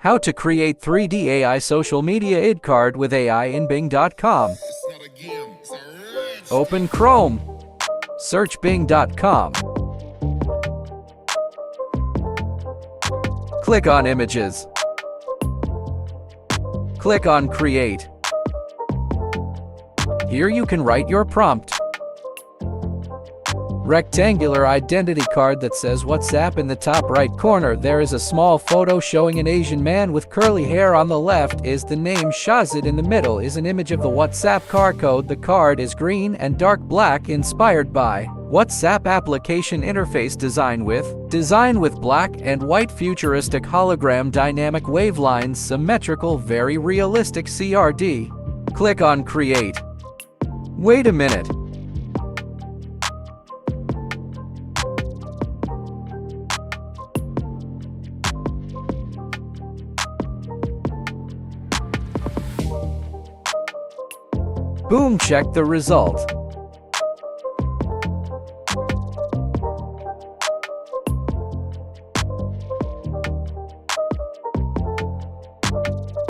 How to create 3D AI social media ID card with AI in Bing.com. Open Chrome. Search Bing.com. Click on Images. Click on Create. Here you can write your prompt. Rectangular identity card that says WhatsApp in the top right corner. There is a small photo showing an Asian man with curly hair on the left. Is the name Shazad in the middle is an image of the WhatsApp car code. The card is green and dark black, inspired by WhatsApp application interface design with black and white futuristic hologram dynamic wave lines, symmetrical, very realistic CRD. Click on Create. Wait a minute. Boom, check the result.